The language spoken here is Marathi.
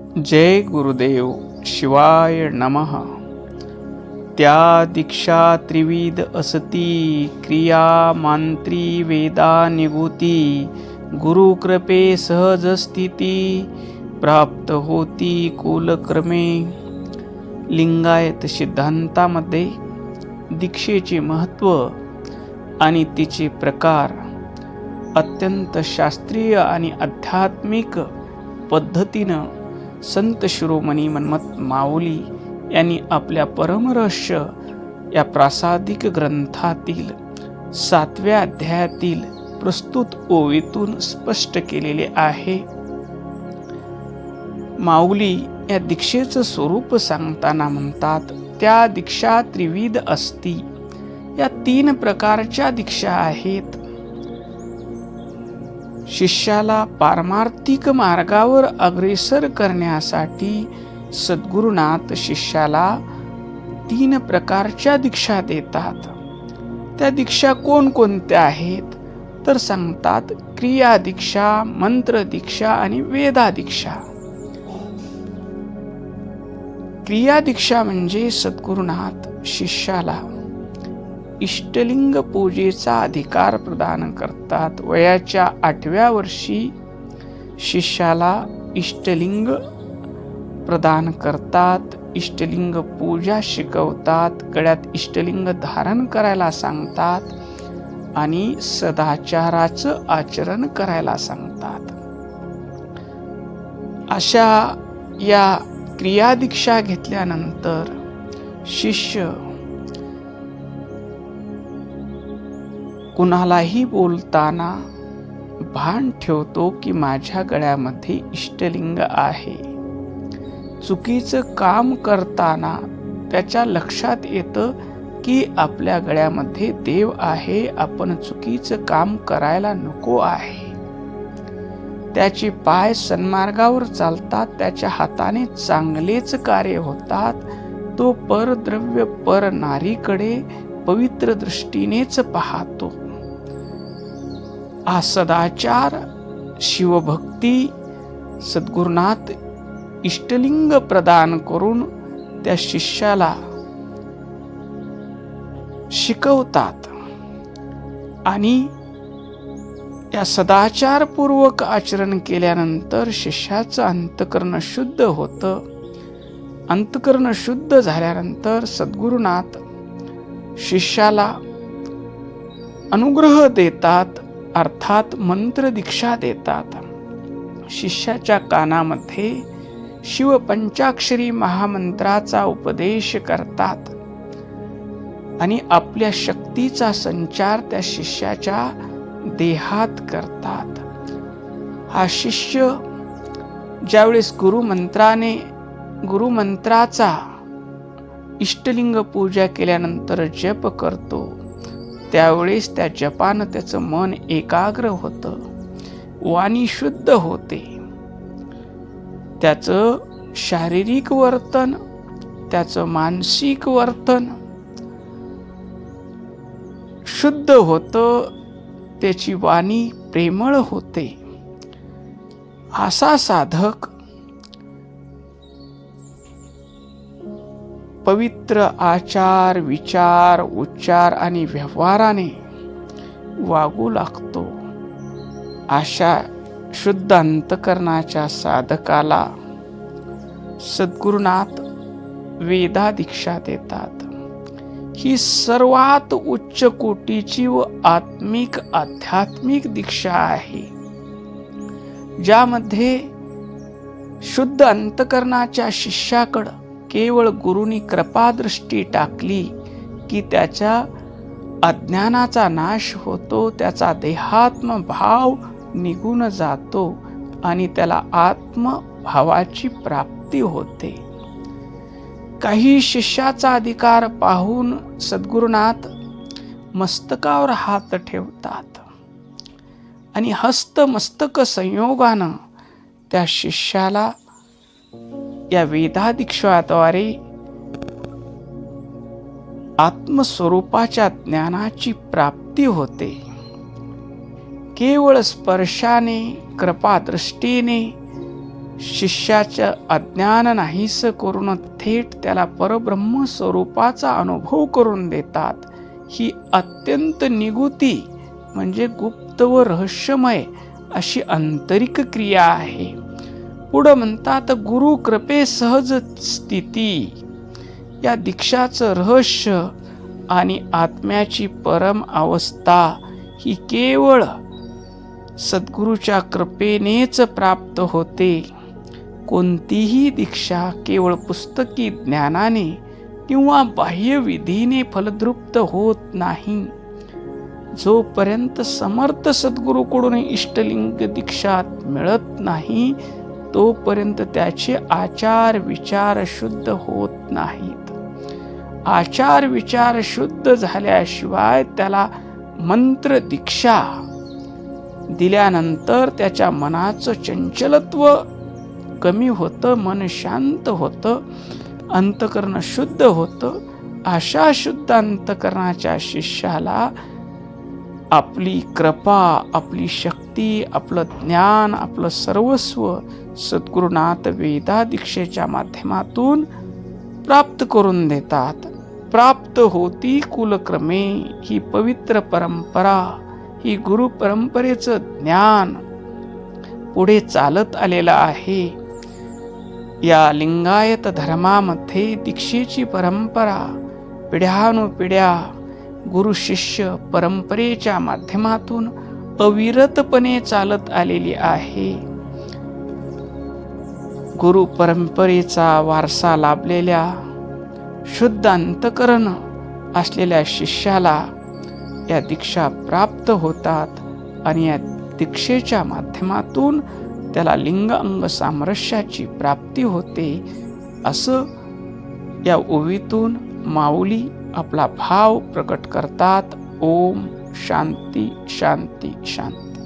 जय गुरुदेव शिवाय नमः. त्या दीक्षा त्रिविध असती, क्रिया मांत्री वेदा निगुती, गुरुकृपे सहज स्थिती, प्राप्त होती कुलक्रमे. लिंगायत सिद्धांतामध्ये दीक्षेचे महत्त्व आणि तिचे प्रकार अत्यंत शास्त्रीय आणि आध्यात्मिक पद्धतीनं संत शिरोमणी मन्मथ माऊली यांनी आपल्या परमरहस्य या प्रासादिक ग्रंथातील 7व्या अध्यायातील प्रस्तुत ओवीतून स्पष्ट केलेले आहे. माऊली या दीक्षेचं स्वरूप सांगताना म्हणतात, त्या दीक्षा त्रिविध असती. या 3 प्रकारच्या दीक्षा आहेत. शिष्याला पारमार्थिक मार्गावर अग्रेसर करण्यासाठी सद्गुरुनाथ शिष्याला 3 प्रकारच्या दीक्षा देतात. त्या दीक्षा कोणकोणत्या आहेत तर सांगतात, क्रिया दीक्षा, मंत्र दीक्षा आणि वेदा दीक्षा. क्रिया दीक्षा म्हणजे सद्गुरुनाथ शिष्याला इष्टलिंग पूजेचा अधिकार प्रदान करतात. वयाच्या 8व्या वर्षी शिष्याला इष्टलिंग प्रदान करतात, इष्टलिंग पूजा शिकवतात, गळ्यात इष्टलिंग धारण करायला सांगतात आणि सदाचाराचं आचरण करायला सांगतात. अशा या क्रिया दीक्षा घेतल्यानंतर शिष्य कुणालाही बोलताना भान ठेवतो की माझ्या गळ्यामध्ये इष्टलिंग आहे. चुकीचं काम करताना त्याच्या लक्षात येतं की आपल्या गळ्यामध्ये देव आहे, आपण चुकीचं काम करायला नको आहे. त्याचे पाय सन्मार्गावर चालतात, त्याच्या हाताने चांगलेच कार्य होतात. तो परद्रव्य पर नारीकडे पवित्र दृष्टीनेच पाहतो. हा सदाचार, शिवभक्ती सद्गुरुनाथ इष्टलिंग प्रदान करून त्या शिष्याला शिकवतात आणि या सदाचारपूर्वक आचरण केल्यानंतर शिष्याचं अंतकरण शुद्ध होतं. अंतकरण शुद्ध झाल्यानंतर सद्गुरुनाथ शिष्याला अनुग्रह देतात, अर्थात मंत्र दीक्षा देतात. शिष्याच्या कानामध्ये शिवपंचाक्षरी महामंत्राचा उपदेश करतात आणि आपल्या शक्तीचा संचार त्या शिष्याच्या देहात करतात. हा शिष्य ज्यावेळेस गुरुमंत्राचा इष्टलिंग पूजा केल्यानंतर जप करतो, त्यावेळेस त्या जपानं त्याचं मन एकाग्र होतं, वाणी शुद्ध होते. त्याचं शारीरिक वर्तन, त्याचं मानसिक वर्तन शुद्ध होतं, त्याची वाणी प्रेमळ होते. असा साधक पवित्र आचार, विचार, उच्चार आणि व्यवहाराने वागू लागतो. अशा शुद्ध अंतकरणाच्या साधकाला सद्गुरुनाथ वेदा दीक्षा देतात. ही सर्वात उच्च कोटीची व आध्यात्मिक दीक्षा आहे, ज्यामध्ये शुद्ध अंतकरणाच्या शिष्याकडं केवळ गुरुनी कृपादृष्टी टाकली की त्याच्या अज्ञानाचा नाश होतो, त्याचा देहात्म भाव निघून जातो आणि त्याला आत्मभावाची प्राप्ती होते. काही शिष्याचा अधिकार पाहून सद्गुरुनाथ मस्तकावर हात ठेवतात आणि हस्तमस्तक संयोगानं त्या शिष्याला या वेदा दीक्षाद्वारे आत्मस्वरूपाच्या ज्ञानाची प्राप्ती होते. केवळ स्पर्शाने, कृपादृष्टीने शिष्याचं अज्ञान नाहीस करून थेट त्याला परब्रह्म स्वरूपाचा अनुभव करून देतात. ही अत्यंत निगुती म्हणजे गुप्त व रहस्यमय अशी आंतरिक क्रिया आहे. पुढं म्हणतात गुरु कृपे सहज स्थिती. या दीक्षाचं रहस्य आणि आत्म्याची परम अवस्था ही केवळ सद्गुरूच्या कृपेनेच प्राप्त होते. कोणतीही दीक्षा केवळ पुस्तकी ज्ञानाने किंवा बाह्य विधीने फलद्रुप्त होत नाही. जोपर्यंत समर्थ सद्गुरूकडून इष्टलिंग दीक्षा मिळत नाही तोपर्यंत त्याचे आचार विचार शुद्ध होत नाहीत. आचार विचार शुद्ध झाल्याशिवाय त्याला मंत्र दीक्षा दिल्यानंतर त्याच्या मनाचं चंचलत्व कमी होतं, मन शांत होतं, अंतकरण शुद्ध होतं. अशा शुद्ध अंतकरणाच्या शिष्याला आपली कृपा, आपली शक्ती, आपलं ज्ञान, आपलं सर्वस्व सद्गुरुनाथ वेदा दीक्षेच्या माध्यमातून प्राप्त करून देतात. प्राप्त होती कुलक्रमे ही पवित्र परंपरा, ही गुरु परंपरेचं ज्ञान पुढे चालत आलेलं आहे. या लिंगायत धर्मामध्ये दीक्षेची परंपरा पिढ्यानुपिढ्या गुरु शिष्य परंपरेच्या माध्यमातून अविरतपणे चालत आलेली आहे. गुरु परंपरेचा वारसा लाभलेल्या शुद्ध अंतकरण असलेल्या शिष्याला या दीक्षा प्राप्त होतात आणि या दीक्षेच्या माध्यमातून त्याला लिंग अंग सामरस्याची प्राप्ती होते. असं या ओवीतून माऊली आपला भाव प्रकट करतात. ओम शांती शांती शांती.